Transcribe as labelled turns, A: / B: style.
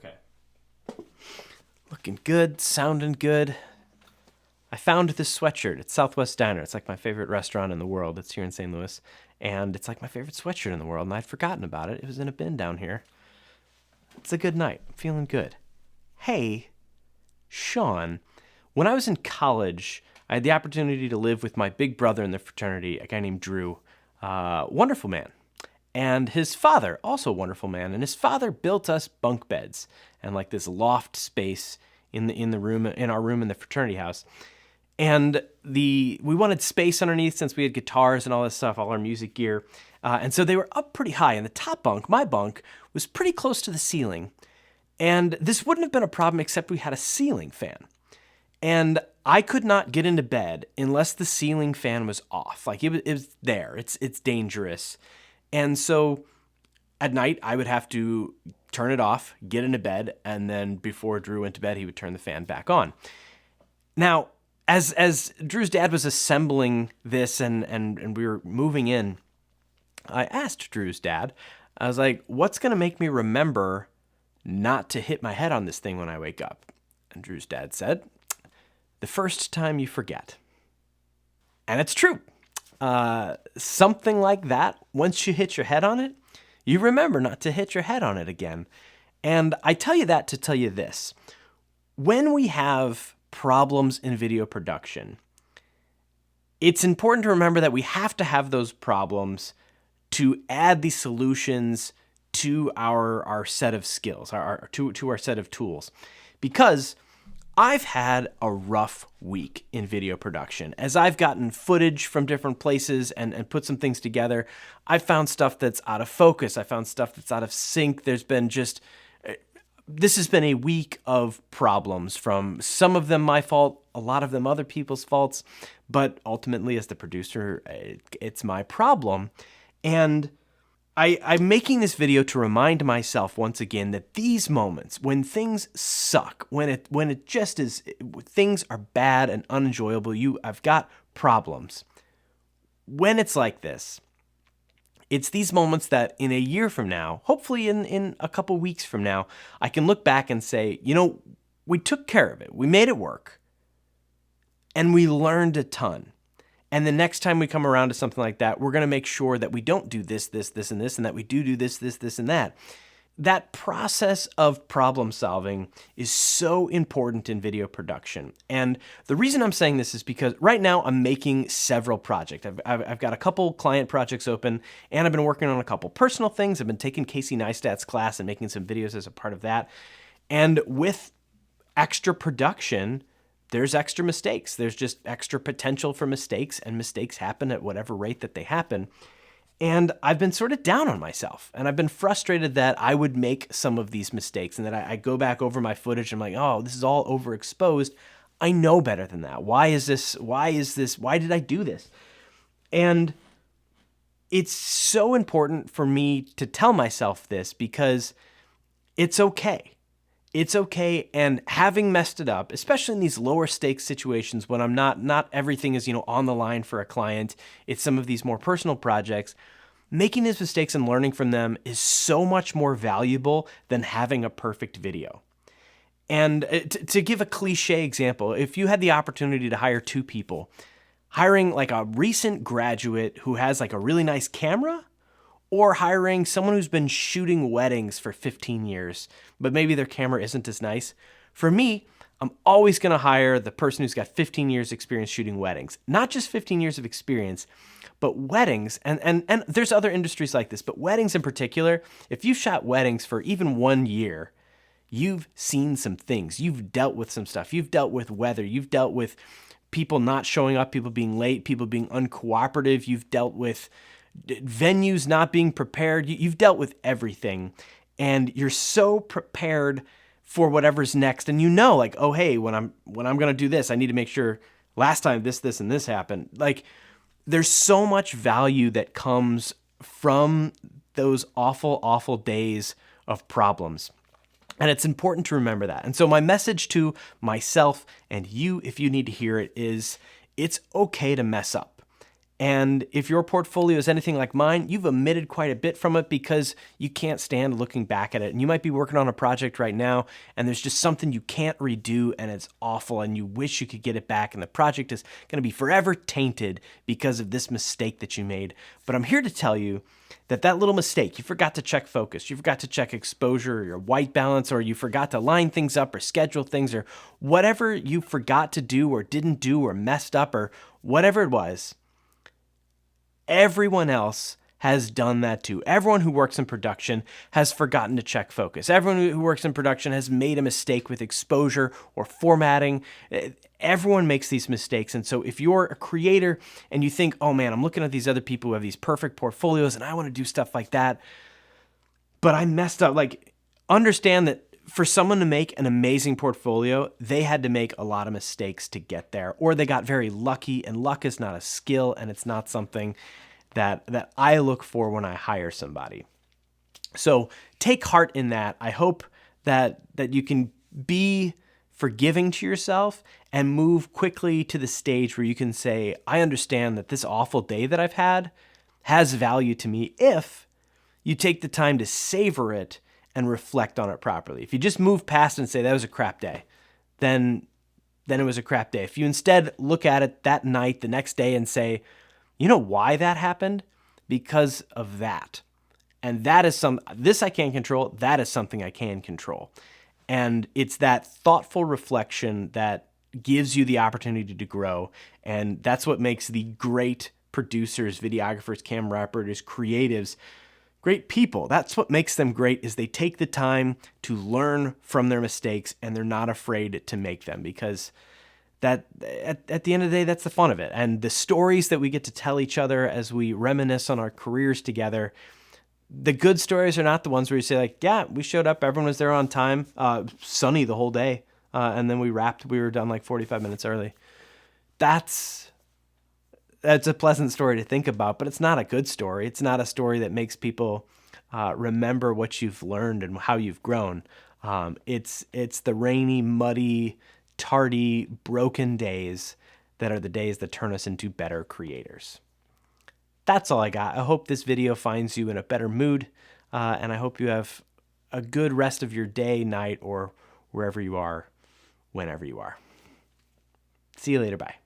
A: Okay. Looking good, sounding good. I found this sweatshirt at Southwest Diner. It's like my favorite restaurant in the world. It's here in St. Louis. And it's like my favorite sweatshirt in the world, and I'd forgotten about it. It was in a bin down here. It's a good night. I'm feeling good. Hey, Sean, when I was in college, I had the opportunity to live with my big brother in the fraternity, a guy named Drew. Wonderful man. And his father, also a wonderful man, and his father built us bunk beds and like this loft space in the room, in our room in the fraternity house. And we wanted space underneath since we had guitars and all this stuff, all our music gear. And so they were up pretty high. And the top bunk, my bunk, was pretty close to the ceiling. And this wouldn't have been a problem except we had a ceiling fan. And I could not get into bed unless the ceiling fan was off. Like it was there. It's dangerous. And so at night, I would have to turn it off, get into bed, and then before Drew went to bed, he would turn the fan back on. Now, as Drew's dad was assembling this and we were moving in, I asked Drew's dad, I was like, what's going to make me remember not to hit my head on this thing when I wake up? And Drew's dad said, the first time you forget. And it's true. Something like that, once you hit your head on it, you remember not to hit your head on it again. And I tell you that to tell you this. When we have problems in video production, it's important to remember that we have to have those problems to add the solutions to our set of skills, to our set of tools. Because I've had a rough week in video production. As I've gotten footage from different places and put some things together, I've found stuff that's out of focus. I found stuff that's out of sync. This has been a week of problems, from some of them my fault, a lot of them other people's faults, but ultimately as the producer, it's my problem. And I'm making this video to remind myself once again that these moments, when things suck, when it just is, things are bad and unenjoyable, I've got problems. When it's like this, it's these moments that in a year from now, hopefully in a couple weeks from now, I can look back and say, we took care of it. We made it work. And we learned a ton. And the next time we come around to something like that, we're going to make sure that we don't do this, and this, and that we do this, and that. That process of problem solving is so important in video production. And the reason I'm saying this is because right now I'm making several projects. I've got a couple client projects open, and I've been working on a couple personal things. I've been taking Casey Neistat's class and making some videos as a part of that. And with extra production, there's extra mistakes. There's just extra potential for mistakes, and mistakes happen at whatever rate that they happen. And I've been sort of down on myself, and I've been frustrated that I would make some of these mistakes, and that I go back over my footage and I'm like, oh, this is all overexposed. I know better than that. Why did I do this? And it's so important for me to tell myself this because it's okay. It's okay, and having messed it up, especially in these lower stakes situations when I'm not everything is, on the line for a client, it's some of these more personal projects, making these mistakes and learning from them is so much more valuable than having a perfect video. And to give a cliche example, if you had the opportunity to hire two people, hiring like a recent graduate who has like a really nice camera, or hiring someone who's been shooting weddings for 15 years, but maybe their camera isn't as nice. For me, I'm always going to hire the person who's got 15 years experience shooting weddings. Not just 15 years of experience, but weddings. And there's other industries like this, but weddings in particular, if you've shot weddings for even 1 year, you've seen some things. You've dealt with some stuff. You've dealt with weather. You've dealt with people not showing up, people being late, people being uncooperative. You've dealt with venues not being prepared. You've dealt with everything, and you're so prepared for whatever's next. And like, oh, hey, when I'm going to do this, I need to make sure last time this, and this happened. Like, there's so much value that comes from those awful, awful days of problems. And it's important to remember that. And so my message to myself and you, if you need to hear it, is it's okay to mess up. And if your portfolio is anything like mine, you've omitted quite a bit from it because you can't stand looking back at it. And you might be working on a project right now and there's just something you can't redo and it's awful and you wish you could get it back and the project is going to be forever tainted because of this mistake that you made. But I'm here to tell you that that little mistake, you forgot to check focus, you forgot to check exposure or your white balance, or you forgot to line things up or schedule things, or whatever you forgot to do or didn't do or messed up or whatever it was, everyone else has done that too. Everyone who works in production has forgotten to check focus. Everyone who works in production has made a mistake with exposure or formatting. Everyone makes these mistakes. And so if you're a creator and you think, oh man, I'm looking at these other people who have these perfect portfolios and I want to do stuff like that, but I messed up, like, understand that for someone to make an amazing portfolio, they had to make a lot of mistakes to get there, or they got very lucky, and luck is not a skill, and it's not something that I look for when I hire somebody. So take heart in that. I hope that you can be forgiving to yourself and move quickly to the stage where you can say, I understand that this awful day that I've had has value to me if you take the time to savor it and reflect on it properly. If you just move past and say that was a crap day, then it was a crap day. If you instead look at it that night, the next day, and say, you know why that happened? Because of that. And that is this I can't control, that is something I can control. And it's that thoughtful reflection that gives you the opportunity to grow. And that's what makes the great producers, videographers, camera operators, creatives, great people. That's what makes them great, is they take the time to learn from their mistakes and they're not afraid to make them, because that at the end of the day, that's the fun of it. And the stories that we get to tell each other as we reminisce on our careers together, the good stories are not the ones where you say like, yeah, we showed up, everyone was there on time, sunny the whole day, and then we were done like 45 minutes early. That's a pleasant story to think about, but it's not a good story. It's not a story that makes people remember what you've learned and how you've grown. It's the rainy, muddy, tardy, broken days that are the days that turn us into better creators. That's all I got. I hope this video finds you in a better mood, and I hope you have a good rest of your day, night, or wherever you are, whenever you are. See you later. Bye.